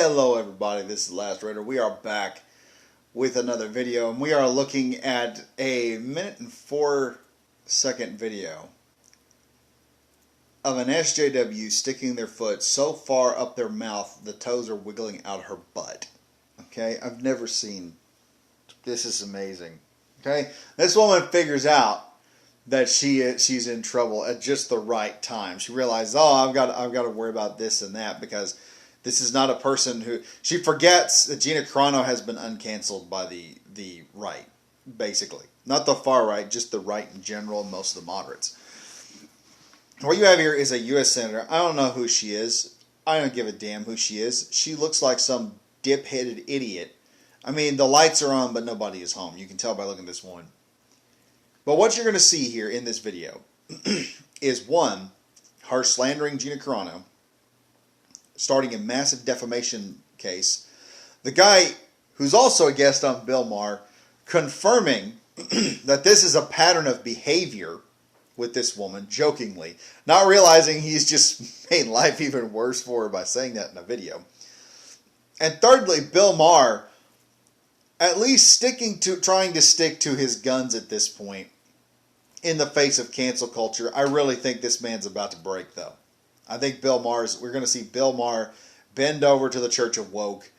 Hello everybody, this is Last Raider. We are back with another video, and we are looking at a 1:04 video of an SJW sticking their foot so far up their mouth the toes are wiggling out her butt. Okay, I've never seen this. Is amazing. Okay, this woman figures out that she's in trouble at just the right time. She realizes, oh, I've got to worry about this and that, because this is not a person who... She forgets that Gena Carano has been uncanceled by the right, basically. Not the far right, just the right in general, and most of the moderates. What you have here is a U.S. Senator. I don't know who she is. I don't give a damn who she is. She looks like some dip-headed idiot. I mean, the lights are on, but nobody is home. You can tell by looking at this woman. But what you're going to see here in this video is, one, her slandering Gena Carano, starting a massive defamation case. The guy who's also a guest on Bill Maher confirming that this is a pattern of behavior with this woman, jokingly, not realizing he's just made life even worse for her by saying that in a video. And thirdly, Bill Maher at least trying to stick to his guns at this point in the face of cancel culture. I really think this man's about to break, though. I think we're going to see Bill Maher bend over to the Church of Woke,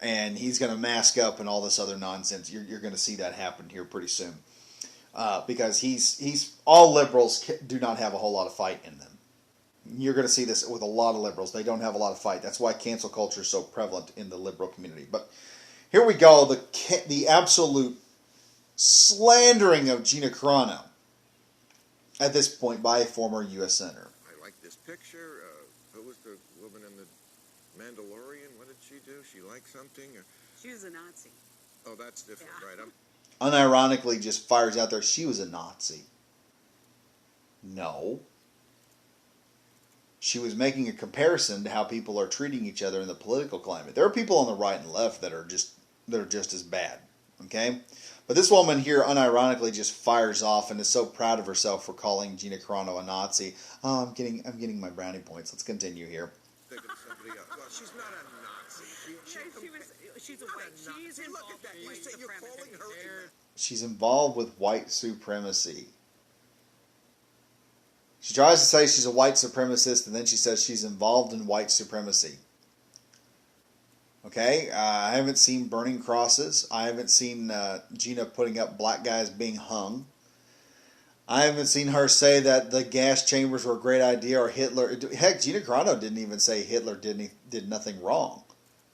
and he's going to mask up and all this other nonsense. You're going to see that happen here pretty soon. Because all liberals do not have a whole lot of fight in them. You're going to see this with a lot of liberals. They don't have a lot of fight. That's why cancel culture is so prevalent in the liberal community. But here we go, the absolute slandering of Gena Carano at this point by a former U.S. Senator. I like this picture. Who was the woman in the Mandalorian? What did she do? She liked something? She was a Nazi. Oh, that's different, Yeah. right? Unironically just fires out there, she was a Nazi. No. She was making a comparison to how people are treating each other in the political climate. There are people on the right and left that are just as bad. Okay? But this woman here unironically just fires off and is so proud of herself for calling Gena Carano a Nazi. Oh, I'm getting my brownie points. Let's continue here. Well, she's not a Nazi. She's a white. She's involved with white supremacy. She's involved with white supremacy. She tries to say she's a white supremacist, and then she says she's involved in white supremacy. Okay, I haven't seen burning crosses. I haven't seen Gena putting up black guys being hung. I haven't seen her say that the gas chambers were a great idea, or Hitler. Heck, Gena Carano didn't even say Hitler did nothing wrong,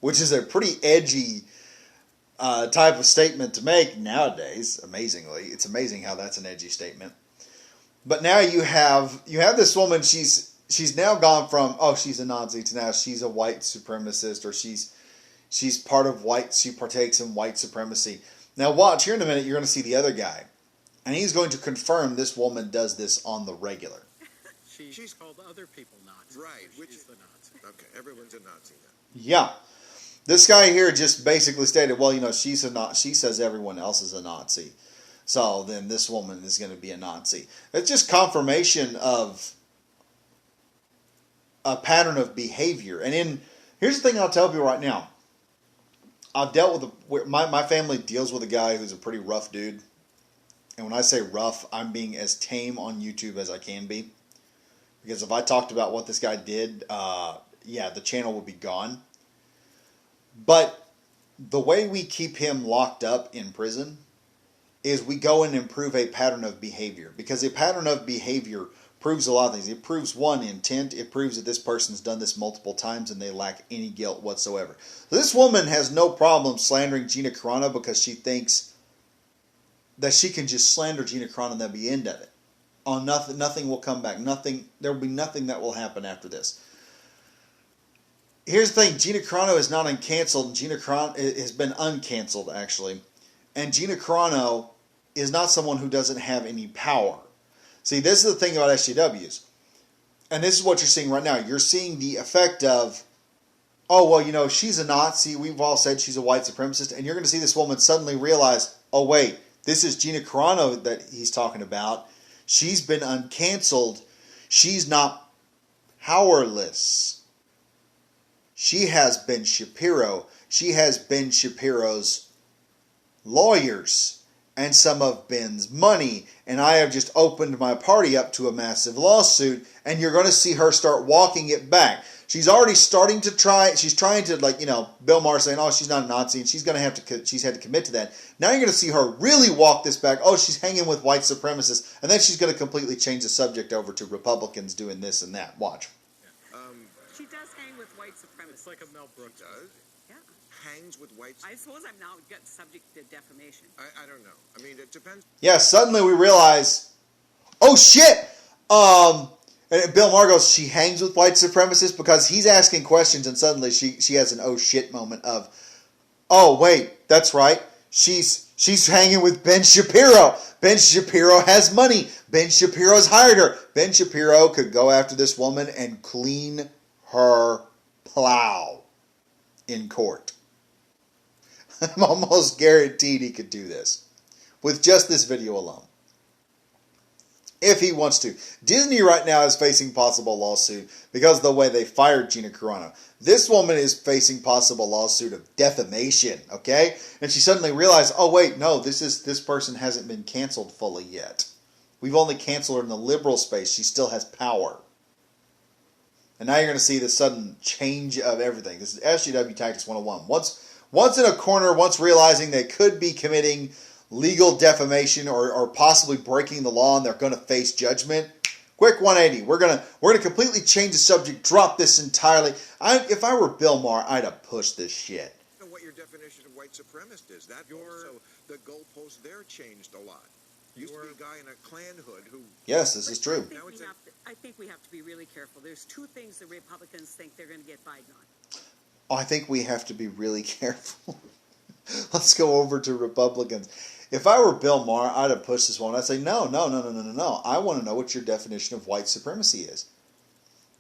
which is a pretty edgy type of statement to make nowadays. Amazingly, it's amazing how that's an edgy statement. But now you have this woman. She's now gone from, oh, she's a Nazi, to now she's a white supremacist, or she's part of she partakes in white supremacy. Now watch, here in a minute you're going to see the other guy. And he's going to confirm this woman does this on the regular. She's called other people Nazis. Right. Which is the Nazi. Okay, everyone's a Nazi now. Yeah. This guy here just basically stated, well, she says everyone else is a Nazi. So then this woman is going to be a Nazi. It's just confirmation of a pattern of behavior. And here's the thing I'll tell you right now. I've dealt with my family deals with a guy who's a pretty rough dude. And when I say rough, I'm being as tame on YouTube as I can be. Because if I talked about what this guy did, the channel would be gone. But the way we keep him locked up in prison is we go and improve a pattern of behavior. Because a pattern of behavior proves a lot of things. It proves, one, intent. It proves that this person's done this multiple times and they lack any guilt whatsoever. This woman has no problem slandering Gena Carano because she thinks that she can just slander Gena Carano and that'll be the end of it. Oh, nothing will come back. There will be nothing that will happen after this. Here's the thing. Gena Carano is not uncanceled. Gena Carano has been uncanceled, actually. And Gena Carano is not someone who doesn't have any power. See, this is the thing about SJWs. And this is what you're seeing right now. You're seeing the effect of, oh, well, she's a Nazi. We've all said she's a white supremacist. And you're going to see this woman suddenly realize, oh, wait, this is Gena Carano that he's talking about. She's been uncanceled. She's not powerless. She has Ben Shapiro. She has Ben Shapiro's lawyers and some of Ben's money. And I have just opened my party up to a massive lawsuit, and you're going to see her start walking it back. She's already starting to try. She's trying to, like, Bill Maher saying, "Oh, she's not a Nazi," and she's had to commit to that. Now you're going to see her really walk this back. Oh, she's hanging with white supremacists, and then she's going to completely change the subject over to Republicans doing this and that. Watch. She does hang with white supremacists. It's like a Mel Brooks. Does? Yeah. Hangs with white. I suppose I'm now subject to defamation. I don't know. I mean, it depends. Yeah, suddenly we realize, oh shit! And Bill Maher goes, she hangs with white supremacists, because he's asking questions, and suddenly she has an oh shit moment of, oh wait, that's right, she's hanging with Ben Shapiro. Ben Shapiro has money. Ben Shapiro's hired her. Ben Shapiro could go after this woman and clean her plow in court. I'm almost guaranteed he could do this with just this video alone, if he wants to. Disney right now is facing possible lawsuit because of the way they fired Gena Carano. This woman is facing possible lawsuit of defamation, okay? And she suddenly realized, oh wait, no, this person hasn't been canceled fully yet. We've only canceled her in the liberal space. She still has power. And now you're going to see the sudden change of everything. This is SJW Tactics 101. Once in a corner, once realizing they could be committing legal defamation or possibly breaking the law, and they're going to face judgment. Quick 180. We're gonna completely change the subject. Drop this entirely. If I were Bill Maher, I'd have pushed this shit. I don't know what your definition of white supremacist is. That also, the goalpost there changed a lot. Used to be a guy in a Klan hood who. Yes, this is true. I think we have to be really careful. There's two things the Republicans think they're going to get Biden on. Oh, I think we have to be really careful. Let's go over to Republicans. If I were Bill Maher, I'd have pushed this one. I'd say, no. I want to know what your definition of white supremacy is.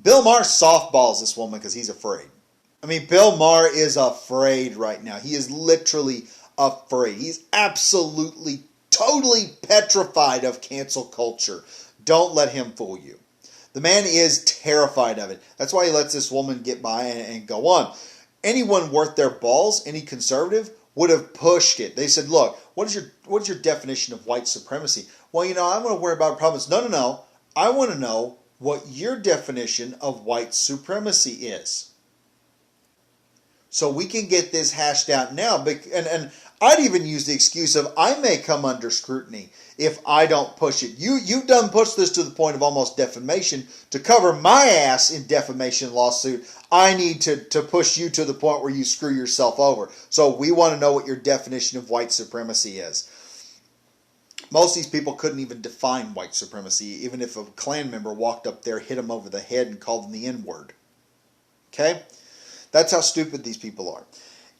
Bill Maher softballs this woman because he's afraid. I mean, Bill Maher is afraid right now. He is literally afraid. He's absolutely, totally petrified of cancel culture. Don't let him fool you. The man is terrified of it. That's why he lets this woman get by and go on. Anyone worth their balls, any conservative, would have pushed it. They said, look, what is your definition of white supremacy? Well, I'm going to worry about problems. No. I want to know what your definition of white supremacy is, so we can get this hashed out now. And I'd even use the excuse of, I may come under scrutiny if I don't push it. You've done pushed this to the point of almost defamation. To cover my ass in defamation lawsuit, I need to push you to the point where you screw yourself over. So we want to know what your definition of white supremacy is. Most of these people couldn't even define white supremacy, even if a Klan member walked up there, hit them over the head, and called them the N-word. Okay? That's how stupid these people are.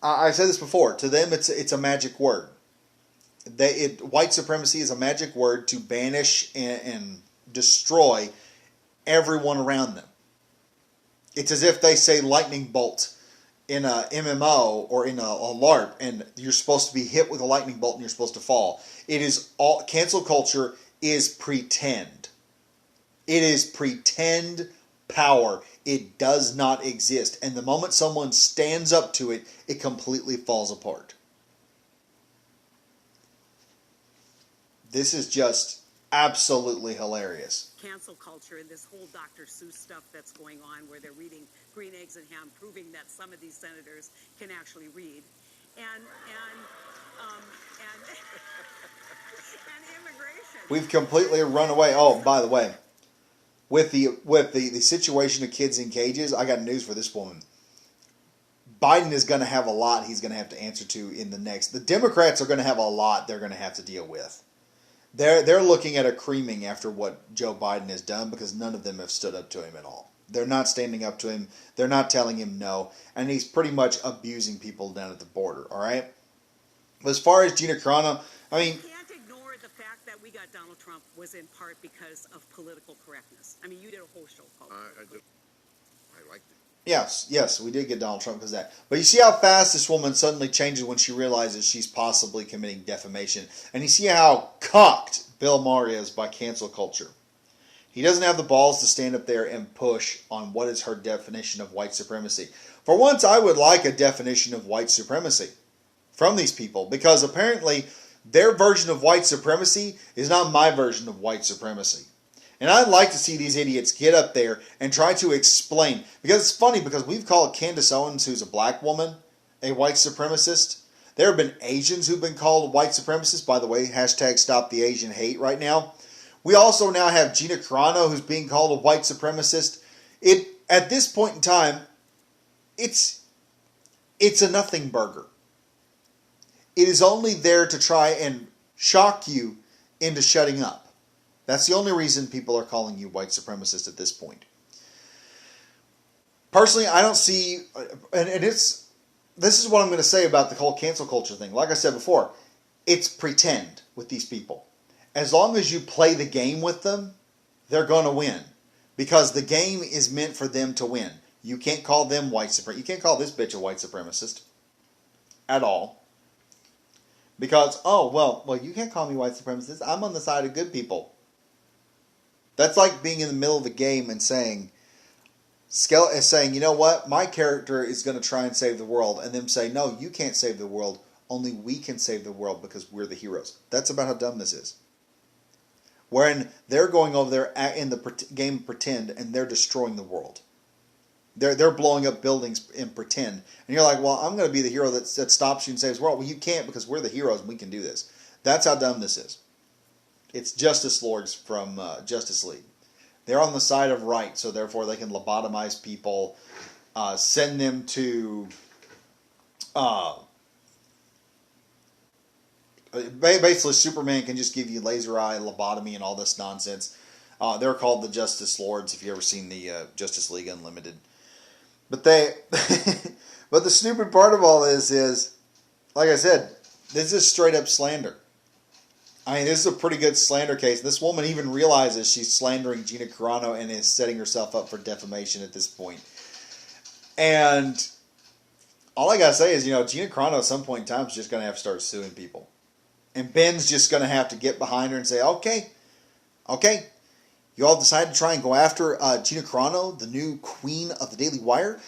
I've said this before. To them, it's a magic word. White supremacy is a magic word to banish and destroy everyone around them. It's as if they say lightning bolt in a MMO or in a LARP, and you're supposed to be hit with a lightning bolt and you're supposed to fall. It is all cancel culture is pretend. It is pretend power. It does not exist. And the moment someone stands up to it, it completely falls apart. This is just absolutely hilarious. Cancel culture and this whole Dr. Seuss stuff that's going on, where they're reading Green Eggs and Ham, proving that some of these senators can actually read, and immigration. We've completely run away. Oh, by the way, with the situation of kids in cages, I got news for this woman. Biden is going to have a lot he's going to have to answer to in the next. The Democrats are going to have a lot they're going to have to deal with. They're looking at a creaming after what Joe Biden has done, because none of them have stood up to him at all. They're not standing up to him. They're not telling him no. And he's pretty much abusing people down at the border, all right? But as far as Gena Carano, I mean... You can't ignore the fact that we got Donald Trump was in part because of political correctness. I mean, you did a whole show called I liked it. Yes, we did get Donald Trump because of that. But you see how fast this woman suddenly changes when she realizes she's possibly committing defamation. And you see how cocked Bill Maher is by cancel culture. He doesn't have the balls to stand up there and push on what is her definition of white supremacy. For once, I would like a definition of white supremacy from these people, because apparently their version of white supremacy is not my version of white supremacy. And I'd like to see these idiots get up there and try to explain. Because it's funny, because we've called Candace Owens, who's a black woman, a white supremacist. There have been Asians who've been called white supremacists. By the way, hashtag stop the Asian hate right now. We also now have Gena Carano, who's being called a white supremacist. At this point in time, it's a nothing burger. It is only there to try and shock you into shutting up. That's the only reason people are calling you white supremacist at this point. Personally, I don't see, this is what I'm going to say about the whole cancel culture thing. Like I said before, it's pretend with these people. As long as you play the game with them, they're going to win. Because the game is meant for them to win. You can't call them white supremacist. You can't call this bitch a white supremacist. At all. Because, well, you can't call me white supremacist. I'm on the side of good people. That's like being in the middle of a game and saying, you know what, my character is going to try and save the world, and them say, no, you can't save the world, only we can save the world because we're the heroes. That's about how dumb this is. Wherein they're going over there in the game of pretend, and they're destroying the world. They're blowing up buildings in pretend. And you're like, well, I'm going to be the hero that stops you and saves the world. Well, you can't, because we're the heroes and we can do this. That's how dumb this is. It's Justice Lords from Justice League. They're on the side of right, so therefore they can lobotomize people, send them to... basically, Superman can just give you laser eye, lobotomy, and all this nonsense. They're called the Justice Lords, if you've ever seen the Justice League Unlimited. But but the stupid part of all this is, like I said, this is straight up slander. I mean, this is a pretty good slander case. This woman even realizes she's slandering Gena Carano and is setting herself up for defamation at this point. And all I gotta say is, Gena Carano at some point in time is just gonna have to start suing people. And Ben's just gonna have to get behind her and say, okay, you all decided to try and go after Gena Carano, the new queen of the Daily Wire?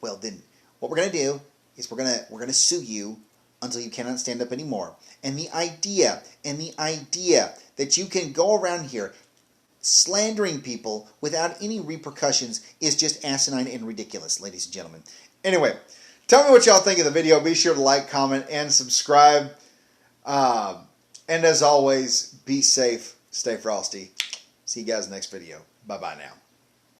Well, then, what we're gonna do is we're gonna sue you until you cannot stand up anymore. And the idea that you can go around here slandering people without any repercussions is just asinine and ridiculous, ladies and gentlemen. Anyway, tell me what y'all think of the video. Be sure to like, comment, and subscribe. And as always, be safe, stay frosty. See you guys in the next video. Bye-bye now.